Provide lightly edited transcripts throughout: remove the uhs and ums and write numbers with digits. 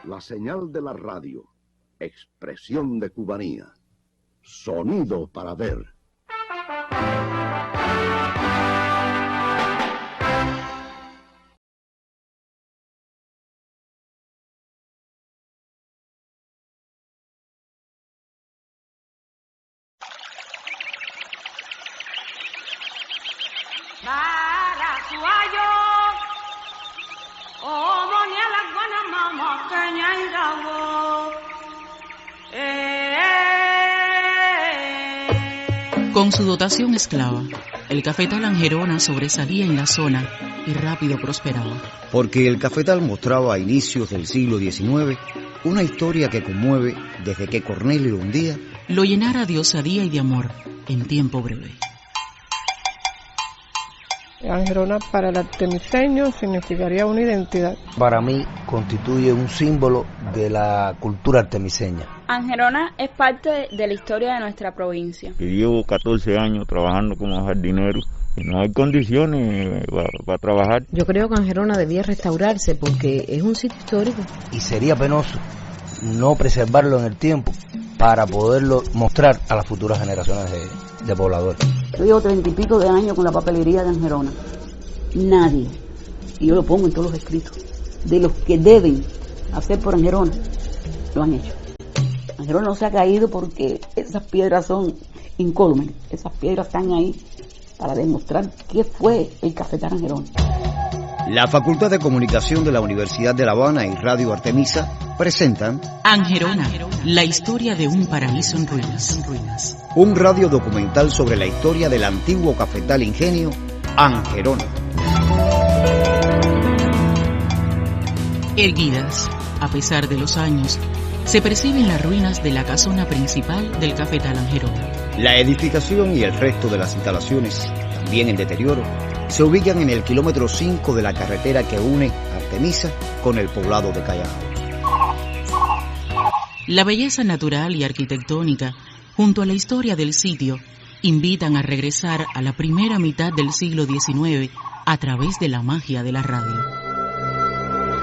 La señal de la radio, expresión de cubanía, sonido para ver. Con su dotación esclava, el cafetal Angerona sobresalía en la zona y rápido prosperaba. Porque el cafetal mostraba a inicios del siglo XIX una historia que conmueve desde que Cornelio un día lo llenara de osadía y de amor en tiempo breve. Angerona para el artemiseño significaría una identidad. Para mí constituye un símbolo de la cultura artemiseña. Angerona es parte de la historia de nuestra provincia. Yo llevo 14 años trabajando como jardinero y no hay condiciones para trabajar. Yo creo que Angerona debía restaurarse porque es un sitio histórico. Y sería penoso no preservarlo en el tiempo para poderlo mostrar a las futuras generaciones de pobladores. Yo llevo 30 y pico de años con la papelería de Angerona. Nadie, y yo lo pongo en todos los escritos, de los que deben hacer por Angerona, lo han hecho. Angerona no se ha caído porque esas piedras son incólumes. Esas piedras están ahí para demostrar qué fue el cafetal Angerona. La Facultad de Comunicación de la Universidad de La Habana y Radio Artemisa presentan Angerona, la historia de un paraíso en ruinas. Un radio documental sobre la historia del antiguo cafetal ingenio Angerona. Erguidas, a pesar de los años, se perciben las ruinas de la casona principal del cafetal Angerona. La edificación y el resto de las instalaciones, también en deterioro, se ubican en el kilómetro 5 de la carretera que une Artemisa con el poblado de Callao. La belleza natural y arquitectónica, junto a la historia del sitio, invitan a regresar a la primera mitad del siglo XIX a través de la magia de la radio.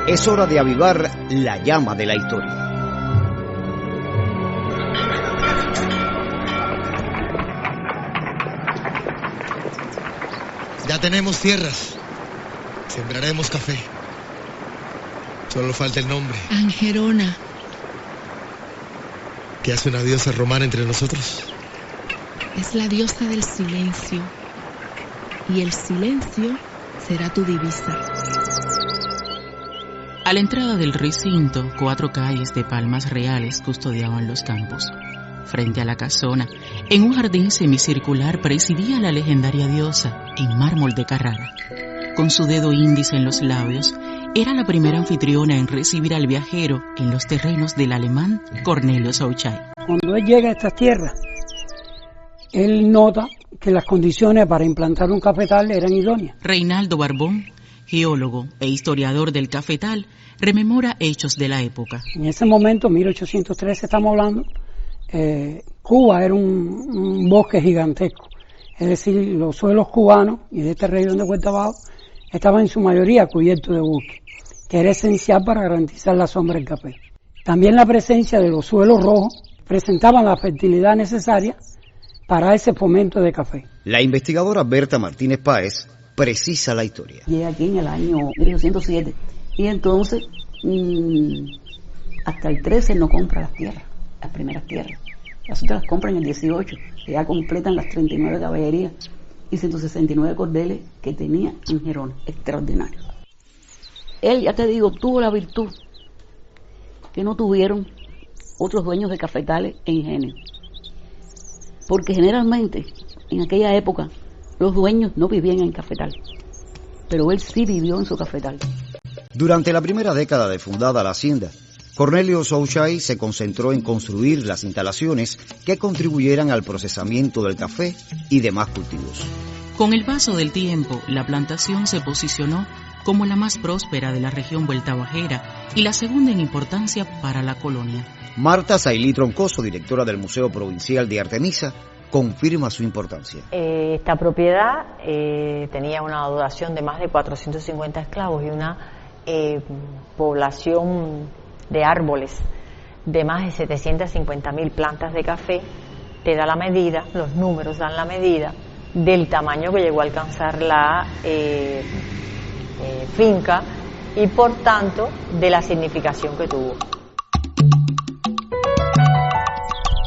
Es hora de avivar la llama de la historia. Ya tenemos tierras, sembraremos café. Solo falta el nombre. Angerona. ¿Qué hace una diosa romana entre nosotros? Es la diosa del silencio. Y el silencio será tu divisa. A la entrada del recinto, 4 calles de palmas reales custodiaban los campos. Frente a la casona, en un jardín semicircular, presidía la legendaria diosa en mármol de Carrara. Con su dedo índice en los labios, era la primera anfitriona en recibir al viajero en los terrenos del alemán Cornelio Souchay. Cuando él llega a estas tierras, él nota que las condiciones para implantar un cafetal eran idóneas. Reinaldo Barbón, geólogo e historiador del cafetal, rememora hechos de la época. En ese momento, 1813 estamos hablando, Cuba era un bosque gigantesco. Es decir, los suelos cubanos y de esta región de Puerto Abajo estaban en su mayoría cubiertos de bosque, que era esencial para garantizar la sombra del café. También la presencia de los suelos rojos presentaban la fertilidad necesaria para ese fomento de café. La investigadora Berta Martínez Páez precisa la historia. Llegué aquí en el año 1807 y entonces hasta el 13 no compra las tierras, las primeras tierras. Las otras las compran en el 18, que ya completan las 39 caballerías y 169 cordeles que tenía Angerona, extraordinario. Él, ya te digo, tuvo la virtud que no tuvieron otros dueños de cafetales en Ingenio. Porque generalmente, en aquella época, los dueños no vivían en cafetal, pero él sí vivió en su cafetal. Durante la primera década de fundada la hacienda, Cornelio Souchay se concentró en construir las instalaciones que contribuyeran al procesamiento del café y demás cultivos. Con el paso del tiempo, la plantación se posicionó como la más próspera de la región vueltabajera y la segunda en importancia para la colonia. Marta Sailí Troncoso, directora del Museo Provincial de Artemisa, confirma su importancia. Esta propiedad tenía una duración de más de 450 esclavos y una población de árboles de más de 750.000 plantas de café. Te da la medida, los números dan la medida del tamaño que llegó a alcanzar la finca y por tanto de la significación que tuvo.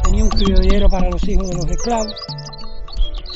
Tenía un criollero para los hijos de los esclavos,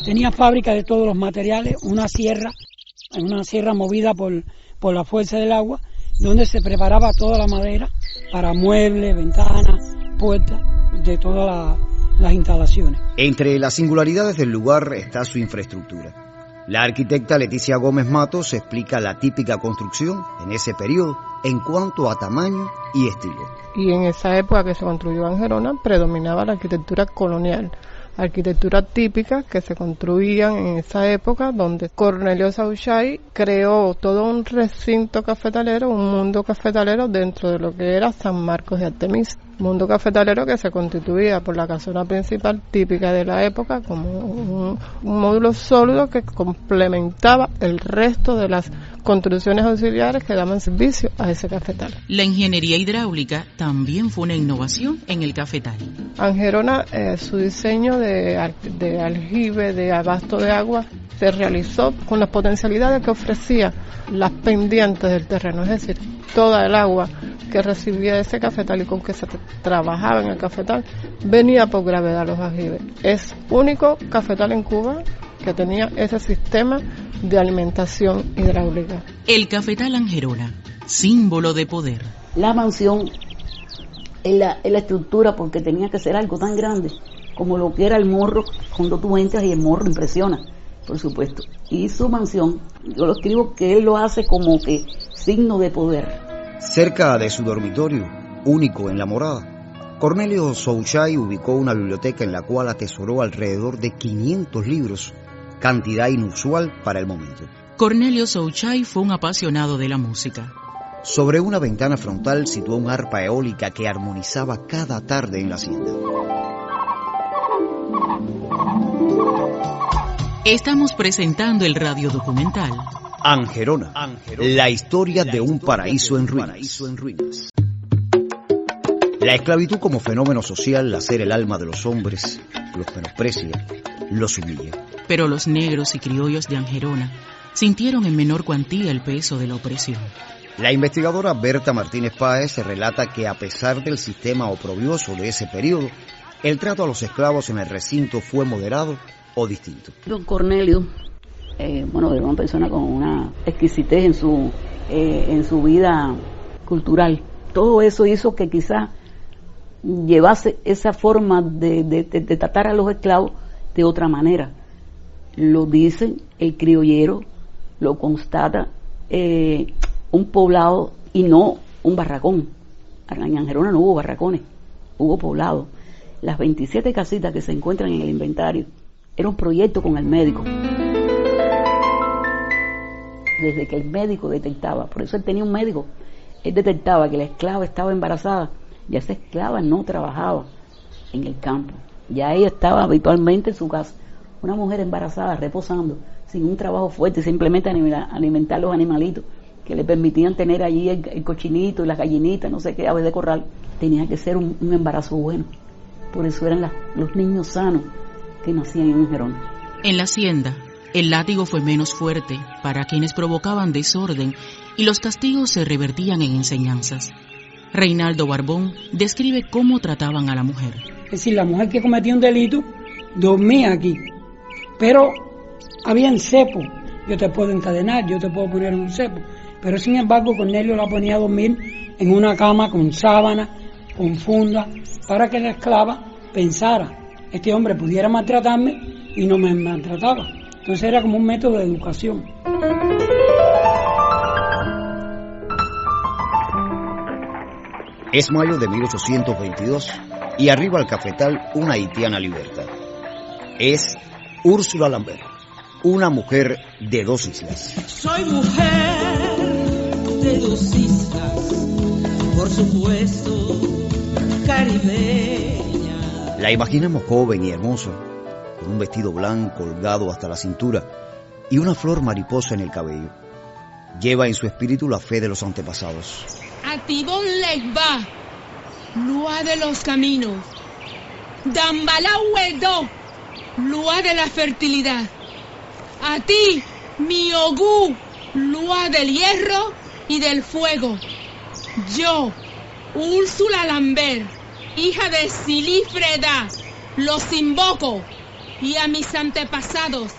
tenía fábrica de todos los materiales, una sierra movida por la fuerza del agua, donde se preparaba toda la madera para muebles, ventanas, puertas, de todas las instalaciones. Entre las singularidades del lugar está su infraestructura. La arquitecta Leticia Gómez Matos explica la típica construcción en ese periodo en cuanto a tamaño y estilo. Y en esa época que se construyó en Gerona predominaba la arquitectura colonial, arquitectura típica que se construían en esa época, donde Cornelio Sauchay creó todo un recinto cafetalero, un mundo cafetalero dentro de lo que era San Marcos de Artemisa. Mundo cafetalero que se constituía por la casona principal típica de la época como un módulo sólido que complementaba el resto de las construcciones auxiliares que daban servicio a ese cafetal. La ingeniería hidráulica también fue una innovación en el cafetal. En Gerona, su diseño de aljibe, de abasto de agua, se realizó con las potencialidades que ofrecía las pendientes del terreno, es decir, toda el agua que recibía ese cafetal y con que se trabajaba en el cafetal venía por gravedad a los aljibes. Es único cafetal en Cuba que tenía ese sistema de alimentación hidráulica. El cafetal en Gerona, símbolo de poder. La mansión es la estructura, porque tenía que ser algo tan grande como lo que era el morro cuando tú entras y el morro impresiona, por supuesto. Y su mansión, yo lo escribo que él lo hace como que signo de poder. Cerca de su dormitorio, único en La Morada, Cornelio Sauchay ubicó una biblioteca en la cual atesoró alrededor de 500 libros, cantidad inusual para el momento. Cornelio Sauchay fue un apasionado de la música. Sobre una ventana frontal situó un arpa eólica que armonizaba cada tarde en la hacienda. Estamos presentando el radiodocumental Angerona, la historia de un paraíso en ruinas. La esclavitud como fenómeno social, hacer el alma de los hombres, los menosprecia, los humilla. Pero los negros y criollos de Angerona sintieron en menor cuantía el peso de la opresión. La investigadora Berta Martínez Páez relata que a pesar del sistema oprobioso de ese periodo, el trato a los esclavos en el recinto fue moderado o distinto. Don Cornelio, era una persona con una exquisitez en su vida cultural. Todo eso hizo que quizás llevase esa forma de tratar a los esclavos de otra manera. Lo dice el criollero, lo constata un poblado y no un barracón. En Angerona no hubo barracones, hubo poblado. Las 27 casitas que se encuentran en el inventario era un proyecto con el médico. Desde que el médico detectaba, por eso él tenía un médico, él detectaba que la esclava estaba embarazada, ya esa esclava no trabajaba en el campo, ya ella estaba habitualmente en su casa. Una mujer embarazada, reposando, sin un trabajo fuerte, simplemente alimentar los animalitos que le permitían tener allí el cochinito y las gallinitas, no sé qué, aves de corral, tenía que ser un embarazo bueno. Por eso eran los niños sanos que nacían en Gerona. En la hacienda, el látigo fue menos fuerte para quienes provocaban desorden y los castigos se revertían en enseñanzas. Reinaldo Barbón describe cómo trataban a la mujer. Es decir, la mujer que cometía un delito dormía aquí, pero habían cepos. Yo te puedo encadenar, yo te puedo poner en un cepo, pero sin embargo Cornelio la ponía a dormir en una cama con sábana, con funda, para que la esclava pensara, este hombre pudiera maltratarme y no me maltrataba. Entonces era como un método de educación. Es mayo de 1822 y arriba al cafetal una haitiana liberta. Es Úrsula Lambert, una mujer de 2 islas. Soy mujer de 2 islas, por supuesto, caribeña. La imaginamos joven y hermosa, con un vestido blanco holgado hasta la cintura y una flor mariposa en el cabello. Lleva en su espíritu la fe de los antepasados. Atibón Legba, lua de los caminos. Dambala Huedo, lua de la fertilidad. A ti, mi Ogú, lua del hierro y del fuego. Yo, Úrsula Lambert, hija de Silifreda, los invoco y a mis antepasados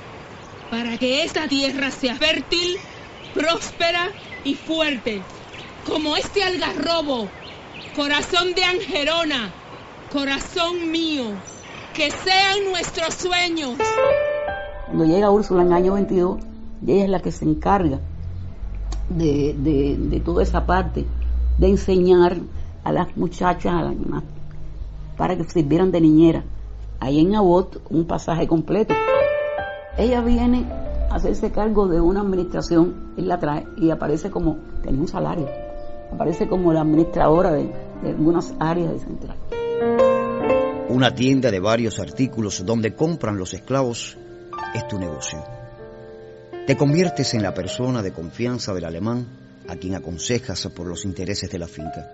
para que esta tierra sea fértil, próspera y fuerte, como este algarrobo, corazón de Angerona, corazón mío, que sean nuestros sueños. Cuando llega Úrsula en el año 22, ella es la que se encarga de toda esa parte, de enseñar a las muchachas para que sirvieran de niñera. Ahí en Abot, un pasaje completo. Ella viene a hacerse cargo de una administración, él la trae y aparece como, tenía un salario, aparece como la administradora de algunas áreas de Central. Una tienda de varios artículos donde compran los esclavos es tu negocio. Te conviertes en la persona de confianza del alemán a quien aconsejas por los intereses de la finca.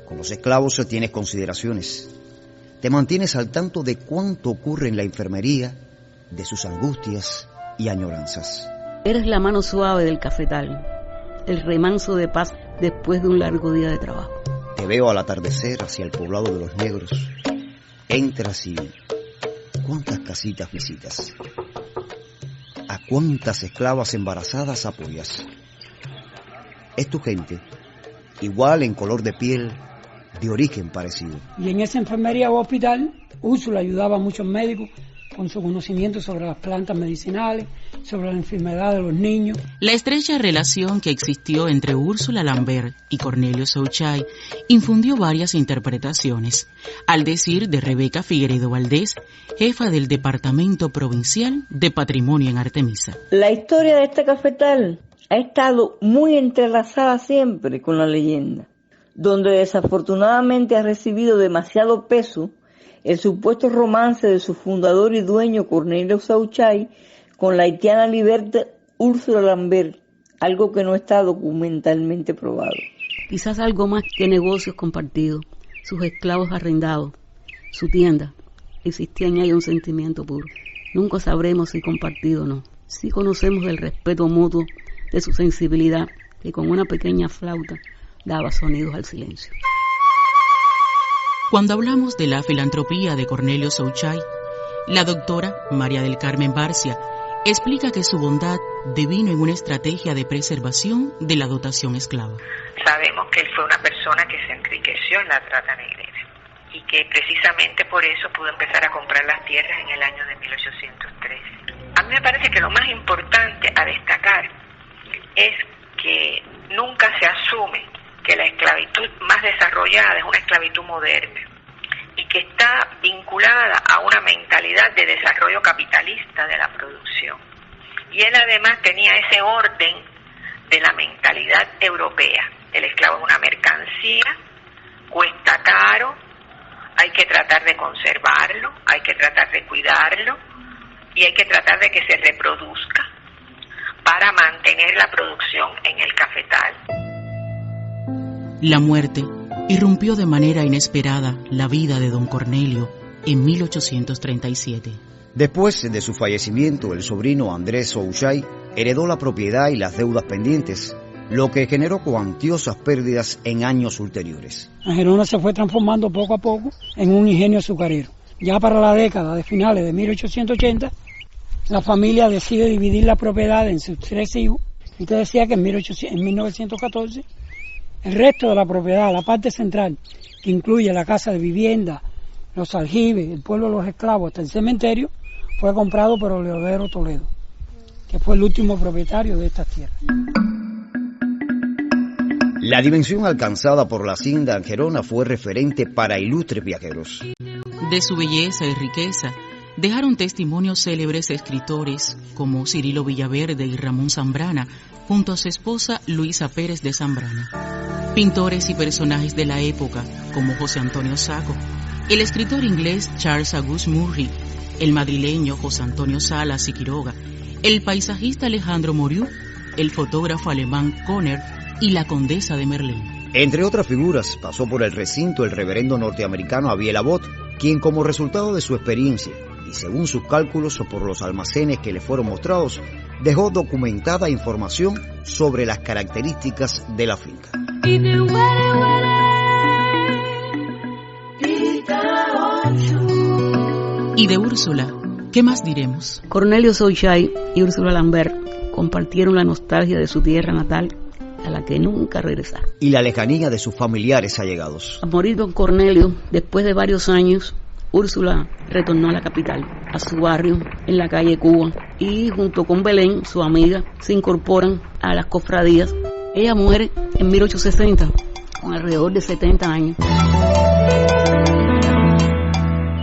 Con los esclavos tienes consideraciones. Te mantienes al tanto de cuánto ocurre en la enfermería, de sus angustias y añoranzas. Eres la mano suave del cafetal, el remanso de paz después de un largo día de trabajo. Te veo al atardecer hacia el poblado de los negros. Entras y... ¿cuántas casitas visitas? ¿A cuántas esclavas embarazadas apoyas? Es tu gente, igual en color de piel, de origen parecido. Y en esa enfermería o hospital, Úrsula ayudaba a muchos médicos con su conocimiento sobre las plantas medicinales, sobre la enfermedad de los niños. La estrecha relación que existió entre Úrsula Lambert y Cornelio Souchay infundió varias interpretaciones, al decir de Rebeca Figueredo Valdés, jefa del Departamento Provincial de Patrimonio en Artemisa. La historia de este cafetal ha estado muy entrelazada siempre con la leyenda, donde desafortunadamente ha recibido demasiado peso el supuesto romance de su fundador y dueño Cornelio Souchay con la haitiana liberta Úrsula Lambert, algo que no está documentalmente probado. Quizás algo más que negocios compartidos, sus esclavos arrendados, su tienda. Existía en ella un sentimiento puro. Nunca sabremos si compartido o no. Sí conocemos el respeto mutuo de su sensibilidad, que con una pequeña flauta daba sonidos al silencio. Cuando hablamos de la filantropía de Cornelio Souchay, la doctora María del Carmen Barcia explica que su bondad devino en una estrategia de preservación de la dotación esclava. Sabemos que él fue una persona que se enriqueció en la trata negrera y que precisamente por eso pudo empezar a comprar las tierras en el año de 1813. A mí me parece que lo más importante a destacar es que nunca se asume que la esclavitud más desarrollada es una esclavitud moderna y que está vinculada a una mentalidad de desarrollo capitalista de la producción. Y él además tenía ese orden de la mentalidad europea. El esclavo es una mercancía, cuesta caro, hay que tratar de conservarlo, hay que tratar de cuidarlo y hay que tratar de que se reproduzca para mantener la producción en el cafetal. La muerte irrumpió de manera inesperada la vida de don Cornelio en 1837. Después de su fallecimiento, el sobrino Andrés Souchay heredó la propiedad y las deudas pendientes, lo que generó cuantiosas pérdidas en años ulteriores. Angerona se fue transformando poco a poco en un ingenio azucarero. Ya para la década de finales de 1880, la familia decide dividir la propiedad en sus 3 hijos. Y te decía que en 1914, el resto de la propiedad, la parte central, que incluye la casa de vivienda, los aljibes, el pueblo de los esclavos, hasta el cementerio, fue comprado por Oleodero Toledo, que fue el último propietario de estas tierras. La dimensión alcanzada por la hacienda Angerona fue referente para ilustres viajeros. De su belleza y riqueza dejaron testimonio célebres escritores como Cirilo Villaverde y Ramón Zambrana, junto a su esposa Luisa Pérez de Zambrana. Pintores y personajes de la época como José Antonio Sacco, el escritor inglés Charles Augustus Murray, el madrileño José Antonio Salas y Quiroga, el paisajista Alejandro Moriú, el fotógrafo alemán Conner y la condesa de Merlín. Entre otras figuras, pasó por el recinto el reverendo norteamericano Abiel Abbott, quien como resultado de su experiencia y según sus cálculos o por los almacenes que le fueron mostrados, dejó documentada información sobre las características de la finca. Y de Úrsula, ¿qué más diremos? Cornelio Souchay y Úrsula Lambert compartieron la nostalgia de su tierra natal, a la que nunca regresaron. Y la lejanía de sus familiares allegados. Al morir don Cornelio, después de varios años, Úrsula retornó a la capital, a su barrio, en la calle Cuba, y junto con Belén, su amiga, se incorporan a las cofradías. Ella muere en 1860, con alrededor de 70 años.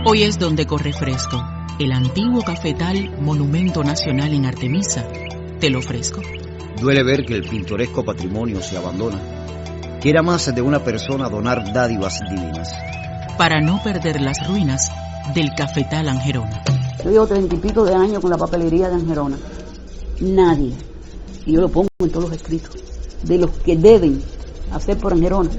Hoy es donde corre fresco, el antiguo cafetal Monumento Nacional en Artemisa. Te lo ofrezco. Duele ver que el pintoresco patrimonio se abandona. Quiera más de una persona donar dádivas divinas. Para no perder las ruinas del cafetal Angerona. Yo llevo 30 y pico de años con la papelería de Angerona. Nadie, y yo lo pongo en todos los escritos, de los que deben hacer por Angerona,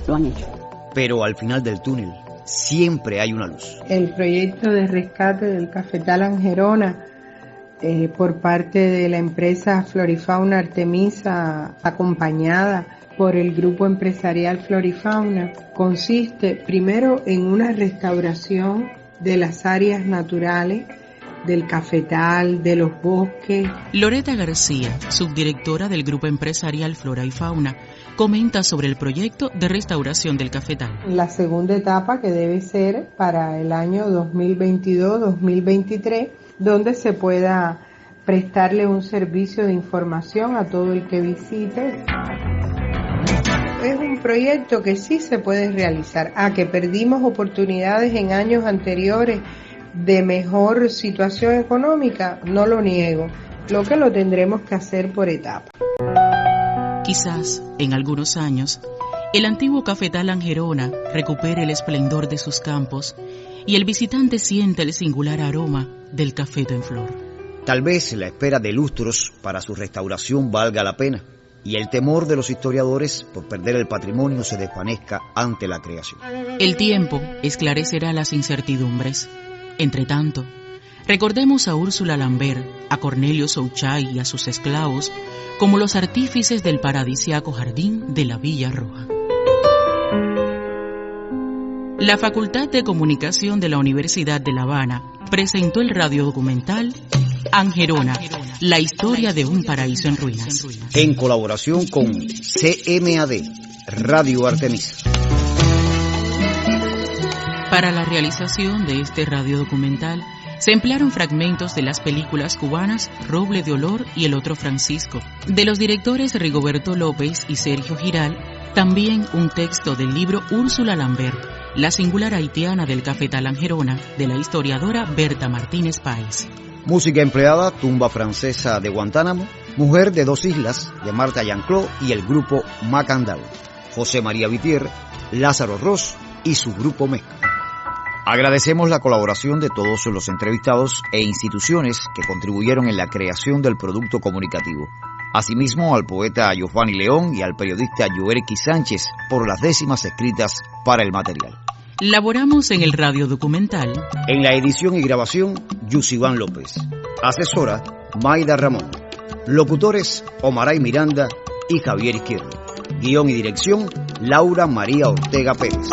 lo han hecho. Pero al final del túnel siempre hay una luz. El proyecto de rescate del cafetal Angerona por parte de la empresa Florifauna Artemisa, acompañada por el grupo empresarial Florifauna, consiste primero en una restauración de las áreas naturales, del cafetal, de los bosques. Loreta García, subdirectora del grupo empresarial Flora y Fauna, comenta sobre el proyecto de restauración del cafetal. La segunda etapa, que debe ser para el año 2022-2023, donde se pueda prestarle un servicio de información a todo el que visite. Es un proyecto que sí se puede realizar. Que perdimos oportunidades en años anteriores de mejor situación económica, no lo niego. Lo que lo tendremos que hacer por etapas. Quizás, en algunos años, el antiguo cafetal Angerona recupere el esplendor de sus campos y el visitante sienta el singular aroma del cafeto en flor. Tal vez la espera de lustros para su restauración valga la pena y el temor de los historiadores por perder el patrimonio se desvanezca ante la creación. El tiempo esclarecerá las incertidumbres. Entretanto, recordemos a Úrsula Lambert, a Cornelio Souchay y a sus esclavos como los artífices del paradisíaco jardín de la Villa Roja. La Facultad de Comunicación de la Universidad de La Habana presentó el radiodocumental Angerona, la historia de un paraíso en ruinas. En colaboración con CMAD, Radio Artemisa. Para la realización de este radiodocumental se emplearon fragmentos de las películas cubanas Roble de Olor y El Otro Francisco, de los directores Rigoberto López y Sergio Giral, también un texto del libro Úrsula Lambert, la singular haitiana del cafetal Angerona, de la historiadora Berta Martínez Páez. Música empleada, Tumba Francesa de Guantánamo, Mujer de Dos Islas, de Marta Yancló y el grupo Macandal, José María Vitier, Lázaro Ross y su grupo Mezcla. Agradecemos la colaboración de todos los entrevistados e instituciones que contribuyeron en la creación del producto comunicativo. Asimismo, al poeta Giovanni León y al periodista Yoerqui Sánchez por las décimas escritas para el material. Laboramos en el radiodocumental. En la edición y grabación, Yusiván López. Asesora, Maida Ramón. Locutores, Omaray Miranda y Javier Izquierdo. Guión y dirección, Laura María Ortega Pérez.